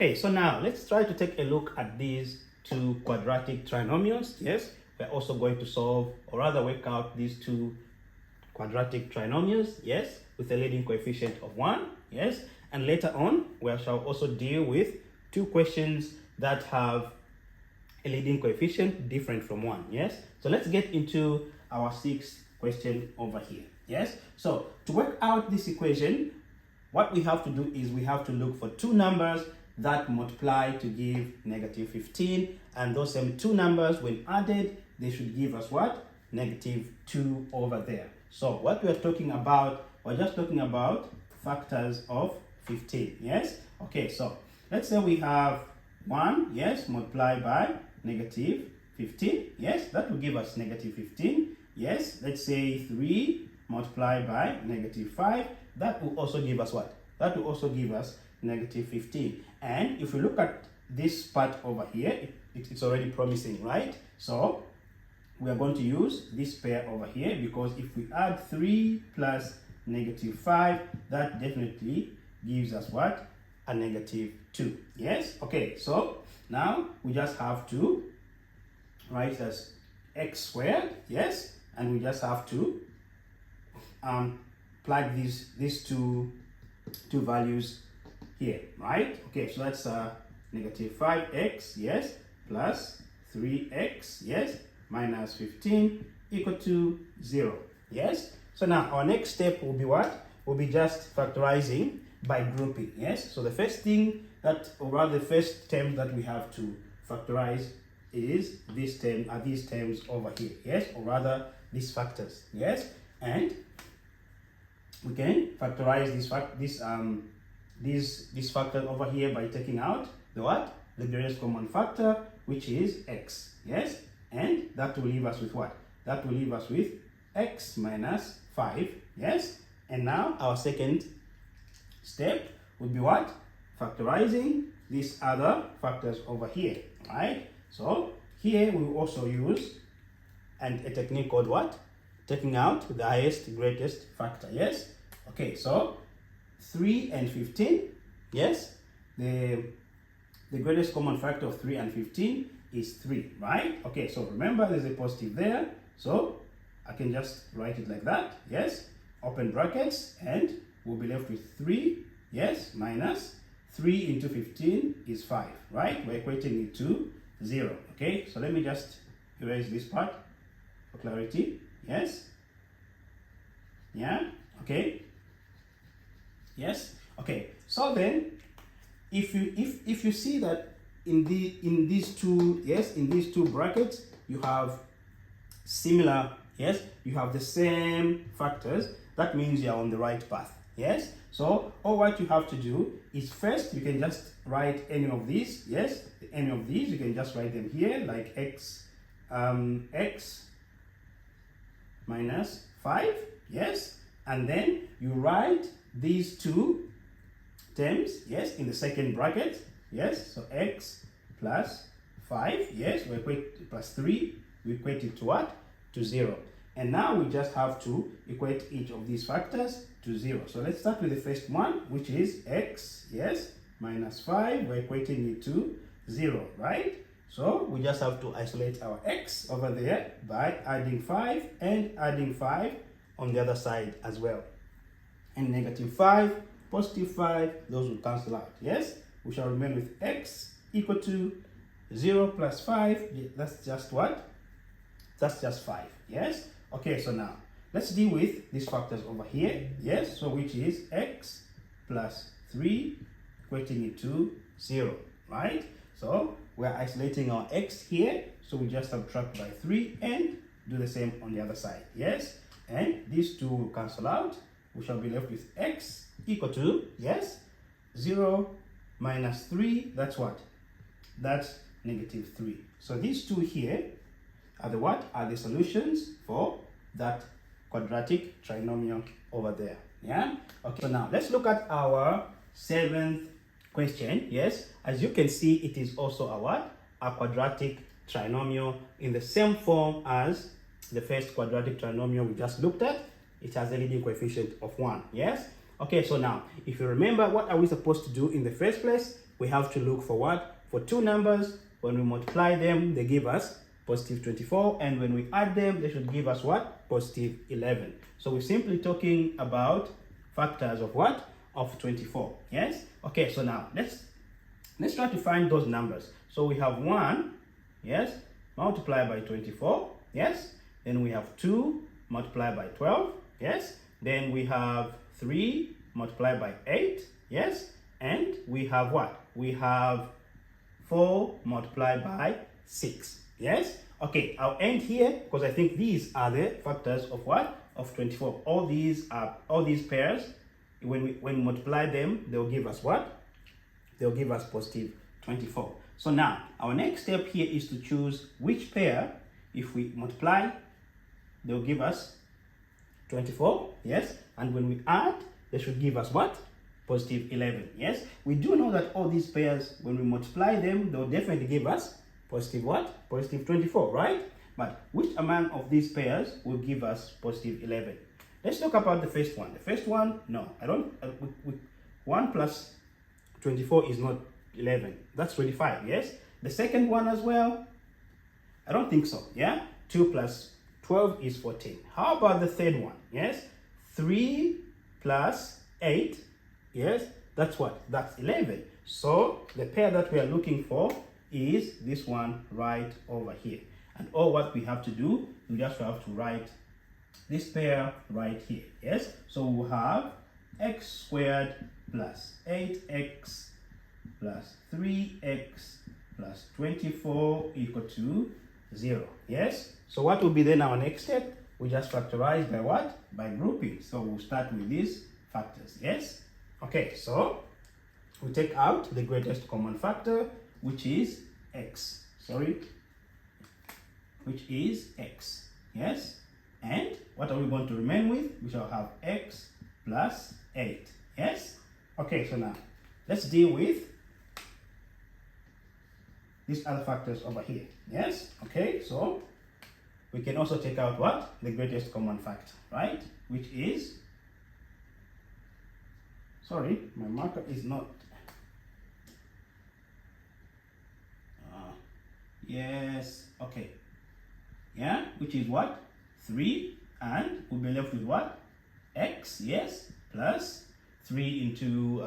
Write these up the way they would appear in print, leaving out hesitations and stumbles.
Okay, so now let's try to take a look at these two quadratic trinomials. Yes, we're also going to solve, or rather work out, these two quadratic trinomials, yes, with a leading coefficient of 1, yes, and later on we shall also deal with two questions that have a leading coefficient different from 1, yes. So let's get into our sixth question over here, yes. So to work out this equation, what we have to do is we have to look for two numbers that multiply to give negative 15, and those same two numbers, when added, they should give us what? Negative 2 over there. So what we are talking about, we're just talking about factors of 15, yes? Okay, so let's say we have 1, yes, multiplied by negative 15, yes, that will give us negative 15, yes. Let's say 3 multiplied by negative 5, that will also give us what? That will also give us negative 15. And if we look at this part over here, it's already promising, right? So we are going to use this pair over here, because if we add 3 plus negative 5, that definitely gives us what? A negative 2. Yes? Okay, so now we just have to write as x squared, yes? And we just have to plug these two values here, right? Okay, so that's negative 5x, yes, plus 3x, yes, minus 15 equal to 0, yes. So now our next step will be what? Will be just factorizing by grouping, yes. So the first thing that, or rather the first term that we have to factorize is this term, these terms over here, yes, or rather these factors, yes. And we can factorize this factor over here by taking out the what? The greatest common factor, which is x, yes. And that will leave us with what? That will leave us with x minus 5, yes. And now our second step would be what? Factorizing these other factors over here, right? So here we will also use a technique called what? Taking out the highest greatest factor, yes. Okay, so 3 and 15, yes. The greatest common factor of 3 and 15 is 3, right? Okay, so remember there's a positive there, so I can just write it like that, yes. Open brackets, and we'll be left with 3, yes, minus 3 into 15 is 5, right? We're equating it to 0, okay? So let me just erase this part for clarity, yes. Yeah, okay. Yes, okay. So then if you see that in these two brackets you have similar, yes, you have the same factors, that means you are on the right path, yes. So all what you have to do is, first you can just write any of these, yes, any of these you can just write them here, like x minus 5, yes, and then you write these two terms, yes, in the second bracket, yes. So x plus 5, yes, we equate plus 3, we equate it to what? To 0. And now we just have to equate each of these factors to 0. So let's start with the first one, which is x, yes, minus 5, we're equating it to 0, right? So we just have to isolate our x over there by adding 5 and adding 5 on the other side as well. And negative 5, positive 5, those will cancel out, yes. We shall remain with x equal to 0 plus 5, that's just what? That's just 5, yes. Okay, so now let's deal with these factors over here, yes. So which is x plus 3, equating it to 0, right? So we're isolating our x here, so we just subtract by 3 and do the same on the other side, yes. And these two will cancel out. We shall be left with x equal to, yes, 0 minus 3, that's what? That's negative 3. So these two here are the what? Are the solutions for that quadratic trinomial over there, yeah? Okay, so now let's look at our seventh question, yes. As you can see, it is also a what? A quadratic trinomial in the same form as the first quadratic trinomial we just looked at. It has a leading coefficient of 1, yes. Okay, so now if you remember, what are we supposed to do in the first place? we have to look for what? For two numbers. When we multiply them, they give us positive 24, and when we add them, they should give us what? Positive 11. So we're simply talking about factors of what? Of 24. Yes? Okay, so now let's try to find those numbers. So we have 1, yes, multiplied by 24, yes. Then we have 2 multiplied by 12, yes. Then we have 3 multiplied by 8, yes. And we have what? We have 4 multiplied by 6, yes. Okay, I'll end here because I think these are the factors of what? Of 24. All these pairs, when we multiply them, they'll give us what? They'll give us positive 24. So now our next step here is to choose which pair, if we multiply, they'll give us 24, yes. And when we add, they should give us what? Positive 11, yes. We do know that all these pairs, when we multiply them, they'll definitely give us positive what? Positive 24, right? But which among of these pairs will give us positive 11? Let's talk about the first one. The first one, no, I don't. 1 plus 24 is not 11. That's 25, yes. The second one as well, I don't think so, yeah. 2 plus 12 is 14. How about the third one? Yes, 3 plus 8, yes, that's what? That's 11. So the pair that we are looking for is this one right over here. And all what we have to do, we just have to write this pair right here, yes. So we'll have x squared plus 8x plus 3x plus 24 equal to 0, yes. So what will be then our next step? We just factorize by what? By grouping. So we'll start with these factors, yes. Okay, so we take out the greatest common factor, which is x, which is x, yes. And what are we going to remain with? We shall have x plus 8, yes. Okay, so now let's deal with these other factors over here, yes. Okay, so we can also take out what? The greatest common factor, right? Which is, sorry, my marker is not, yes, okay, yeah, which is what? 3, and we'll be left with what? X, yes, plus 3 into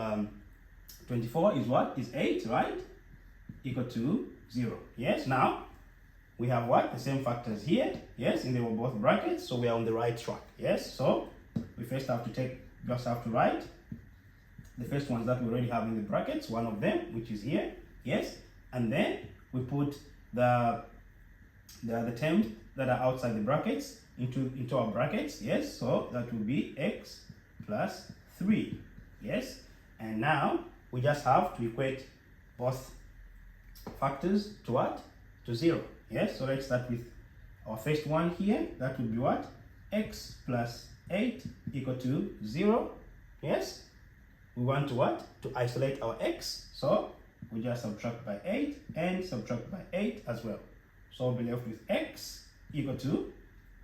24 is what? Is 8, right? Equal to 0, yes. Now we have what? The same factors here, yes, and they were both brackets, so we are on the right track, yes. So we first have to write the first ones that we already have in the brackets, one of them, which is here, yes, and then we put the terms that are outside the brackets into our brackets, yes. So that will be x plus 3, yes. And now we just have to equate both factors to what? To 0, yes. So let's start with our first one here. That would be what? X plus 8 equal to 0, yes. We want to what? To isolate our x, so we just subtract by 8 and subtract by 8 as well. So we'll be left with x equal to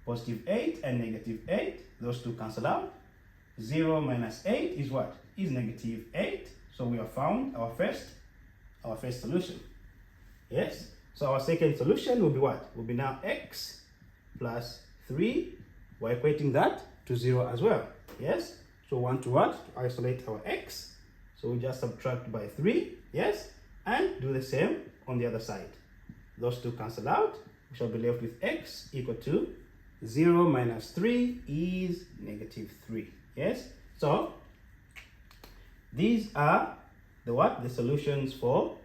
positive 8 and negative 8. Those two cancel out. 0 minus 8 is what? Is negative 8. So we have found our first solution. Yes. So our second solution will be what? Will be now x plus 3. We're equating that to 0 as well. Yes. So we want to what? To isolate our x. So we just subtract by 3. Yes. And do the same on the other side. Those two cancel out. We shall be left with x equal to 0 minus 3 is negative 3. Yes. So these are the what? The solutions for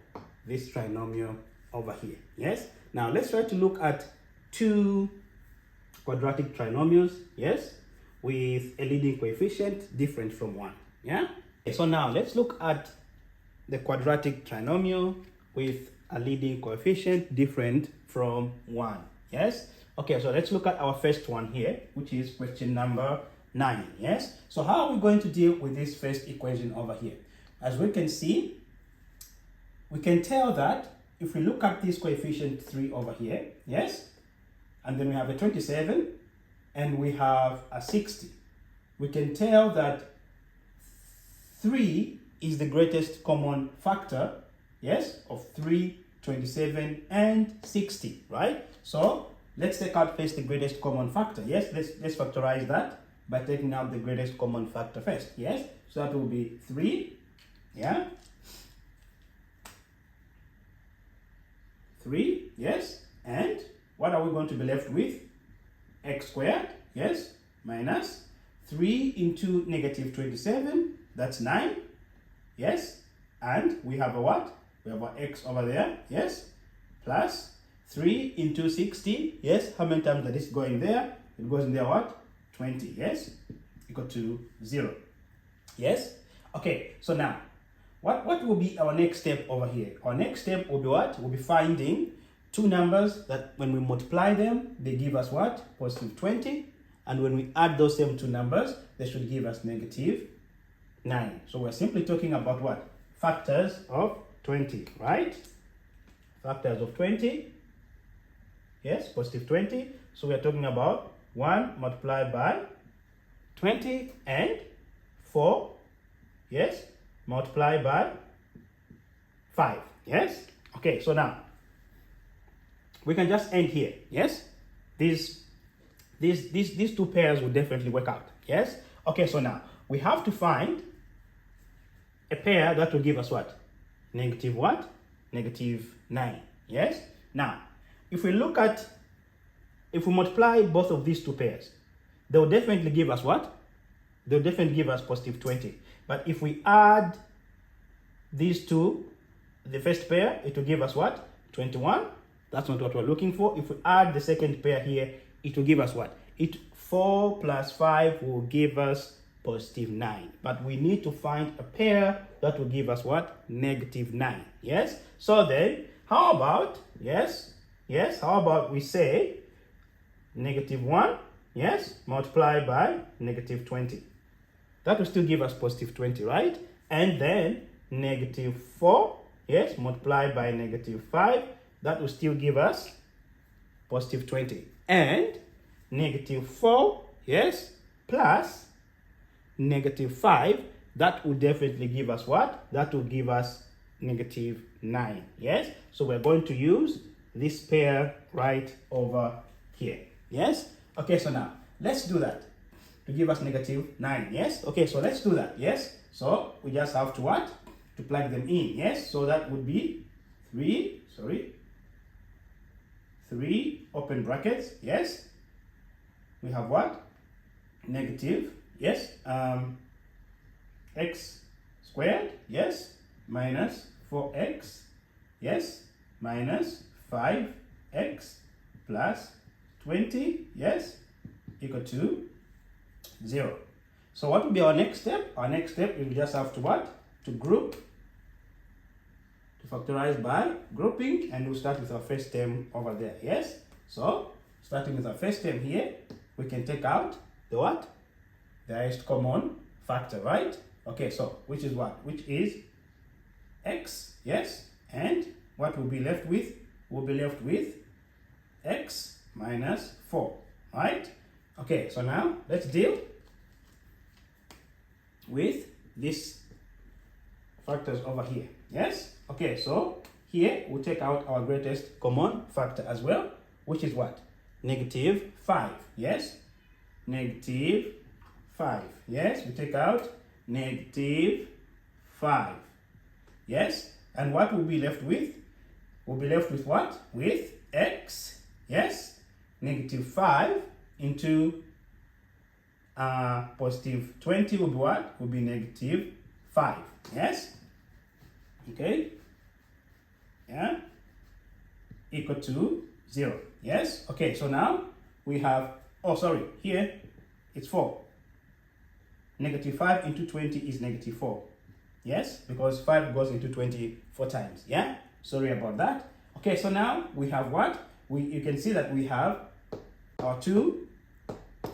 this trinomial over here. Yes. Now let's try to look at two quadratic trinomials. Yes. With a leading coefficient different from 1. Yeah. So now let's look at the quadratic trinomial with a leading coefficient different from 1. Yes. Okay, so let's look at our first one here, which is question number 9. Yes. So how are we going to deal with this first equation over here? As we can see, we can tell that if we look at this coefficient 3 over here, yes, and then we have a 27 and we have a 60, we can tell that 3 is the greatest common factor yes, of 3, 27, and 60, right? So let's take out first the greatest common factor. Yes, let's factorize that by taking out the greatest common factor first. Yes, so that will be 3, yeah, 3, yes, and what are we going to be left with? X squared, yes, minus 3 into negative 27, that's 9, yes, and we have a what? We have our x over there, yes, plus 3 into 60, yes, how many times that is going there? It goes in there what? 20, yes, equal to 0, yes. Okay, so now, what will be our next step over here? Our next step will be what? We'll be finding two numbers that when we multiply them, they give us what? Positive 20. And when we add those same two numbers, they should give us negative 9. So we're simply talking about what? Factors of 20, right? Factors of 20. Yes, positive 20. So we're talking about 1 multiplied by 20 and 4. Yes, multiplied by 5. Yes. Okay, so now we can just end here. Yes, these two pairs will definitely work out. Yes. Okay, so now we have to find a pair that will give us what? Negative what? Negative 9. Yes. Now, if we multiply both of these two pairs, they will definitely give us what? They'll definitely give us positive 20. But if we add these two, the first pair, it will give us what? 21. That's not what we're looking for. If we add the second pair here, it will give us what? 4 plus 5 will give us positive 9. But we need to find a pair that will give us what? Negative 9. Yes? So then, how about, how about we say negative 1, yes, multiplied by negative 20. That will still give us positive 20, right? And then negative 4, yes, multiplied by negative 5. That will still give us positive 20. And negative 4, yes, plus negative 5, that will definitely give us what? That will give us negative 9, yes? So we're going to use this pair right over here, yes? Okay, so now, let's do that to give us negative 9, yes? Okay, so let's do that, yes? So we just have to what? To plug them in, yes? So that would be 3 open brackets, yes? We have what? Negative, yes, x squared, yes, minus 4x, yes, minus 5x plus 20, yes, equal to 0. So what will be our next step? Our next step, we just have to what? To group, to factorize by grouping, and we'll start with our first term over there, yes? So, starting with our first term here, we can take out the what? The highest common factor, right? Okay, so which is what? Which is x, yes? And what we'll be left with? We'll be left with x minus 4, right? Okay, so now let's deal with these factors over here, yes? Okay, so here we'll take out our greatest common factor as well, which is what? Negative 5, yes? Negative 5, yes? We take out negative 5, yes? And what will be left with? We'll be left with what? With x, yes? Negative 5 into positive 20 will be what? Will be negative 5, yes? Okay? Yeah? Equal to 0, yes? Okay, so now we have, here it's 4. Negative 5 into 20 is negative 4. Yes, because 5 goes into 20 4 times. Yeah, sorry about that. Okay, so now we have what? You can see that we have our two,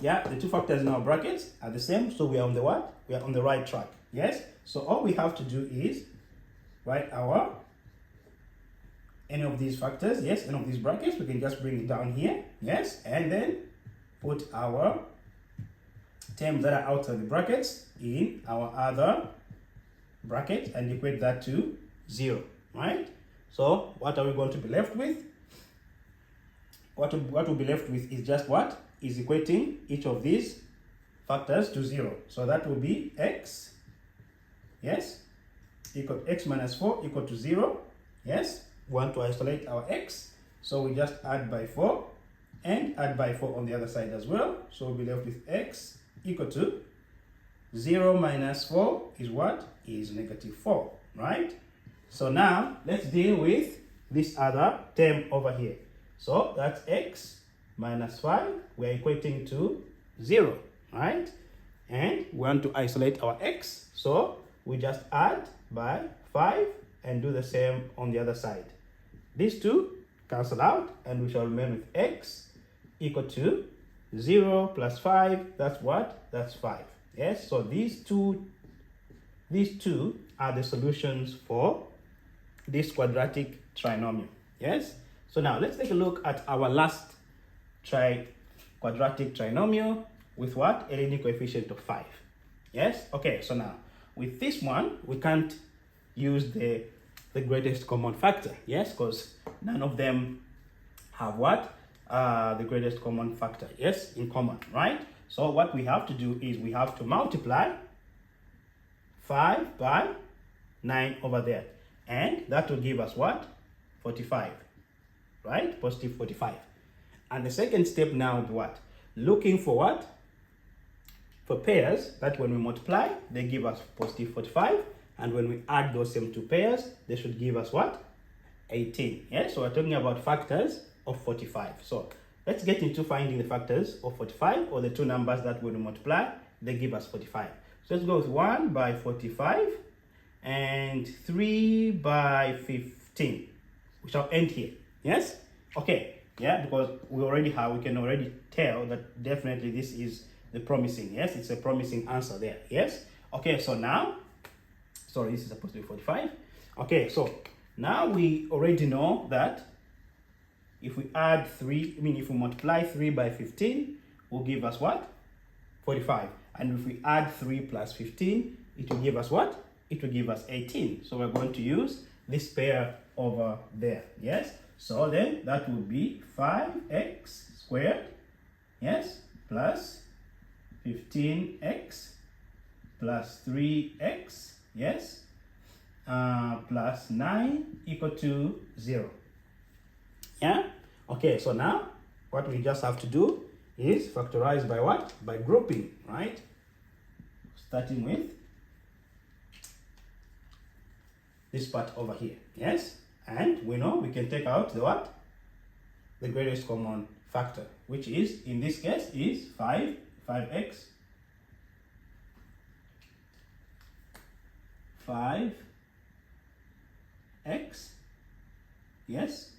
the two factors in our brackets are the same. So we are on the what? We are on the right track. Yes, so all we have to do is write our any of these factors, yes, any of these brackets, we can just bring it down here, yes, and then put our terms that are outside the brackets in our other bracket and equate that to 0, right? So what are we going to be left with? What we'll be left with is just what is equating each of these factors to 0. So that will be x, yes, equal to x minus 4 equal to 0. Yes, we want to isolate our x, so we just add by 4 and add by 4 on the other side as well. So we'll be left with x equal to 0 minus 4 is what? Is negative 4, right? So now let's deal with this other term over here. So that's x minus 5, we're equating to 0, right? And we want to isolate our x, so we just add by 5 and do the same on the other side. These two cancel out and we shall remain with x equal to 0 plus 5, that's what? That's 5. Yes, so these two are the solutions for this quadratic trinomial. Yes, so now let's take a look at our last quadratic trinomial with what? A leading coefficient of 5. Yes, okay, so now with this one we can't use the greatest common factor, yes, because none of them have what? The greatest common factor, yes, in common, right? So what we have to do is we have to multiply 5 by 9 over there, and that will give us what? 45, right? Positive 45. And the second step now will be what? Looking for what? For pairs that when we multiply, they give us positive 45, and when we add those same two pairs, they should give us what? 18. Yes, so we're talking about factors of 45. So let's get into finding the factors of 45, or the two numbers that when we multiply, they give us 45. So let's go with 1 by 45 and 3 by 15. We shall end here. Yes? Okay. Yeah, because we can already tell that definitely this is the promising. Yes, it's a promising answer there. Yes? Okay, so now, sorry, this is supposed to be 45. Okay, so now we already know that if we add 3, if we multiply 3 by 15, will give us what? 45. And if we add 3 plus 15, it will give us what? It will give us 18. So we're going to use this pair over there. Yes? So then that would be 5x squared, yes, plus 15x plus 3x, yes, plus 9 equal to 0. Yeah? Okay, so now what we just have to do is factorize by what? By grouping, right? Starting with this part over here, yes? And we know we can take out the what? The greatest common factor, which is, in this case, is 5x, 5x, yes?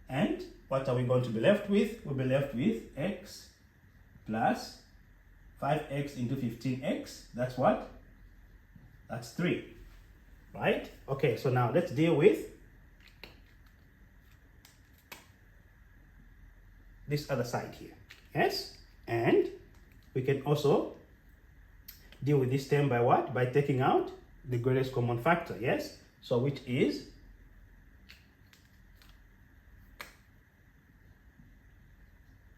And what are we going to be left with? We'll be left with x plus 5x into 15x. That's what? That's 3. Right? Okay, so now let's deal with this other side here. Yes? And we can also deal with this term by what? By taking out the greatest common factor. Yes? So which is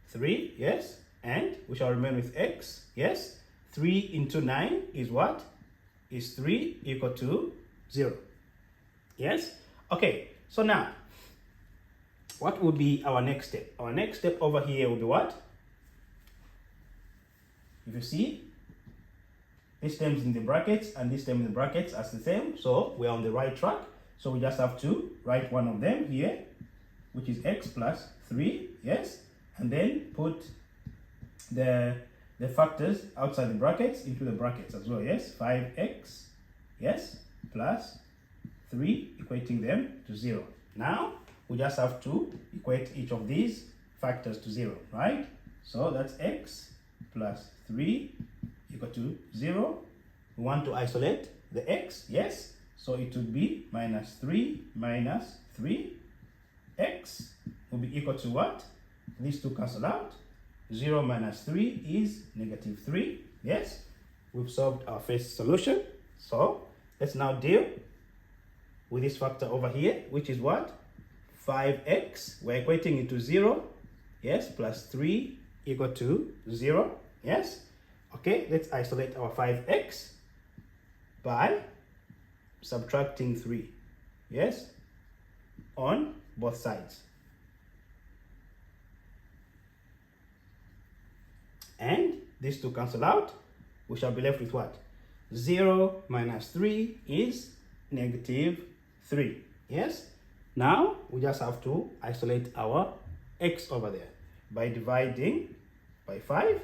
3, yes, and we shall remain with x, yes. 3 into 9 is what? Is 3 equal to 0. Yes? Okay, so now, what will be our next step? Our next step over here will be what? If you see, this term is in the brackets and this term in the brackets are the same, so we're on the right track. So we just have to write one of them here, which is x plus 3, yes, and then put the factors outside the brackets into the brackets as well, yes, 5x, yes, plus 3, equating them to 0. Now, we just have to equate each of these factors to 0, right? So that's x plus 3 equal to 0. We want to isolate the x, yes, so it would be minus 3 minus 3. X will be equal to what? These two cancel out. 0 minus 3 is negative 3. Yes, we've solved our first solution. So let's now deal with this factor over here, which is what? 5x. We're equating it to 0. Yes, plus 3 equal to 0. Yes. Okay, let's isolate our 5x by subtracting 3. Yes, on both sides. And these two cancel out. We shall be left with what? 0 minus 3 is negative 3. Yes? Now, we just have to isolate our x over there by dividing by 5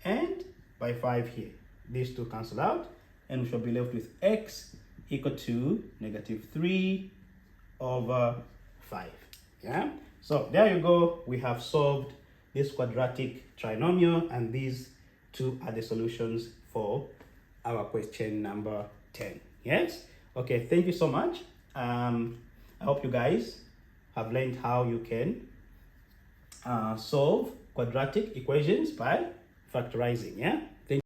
and by 5 here. These two cancel out, and we shall be left with x equal to negative 3 over 5. Yeah? So, there you go. We have solved this quadratic trinomial, and these two are the solutions for our question number 10. Yes? Okay, thank you so much. I hope you guys have learned how you can solve quadratic equations by factorizing. Yeah?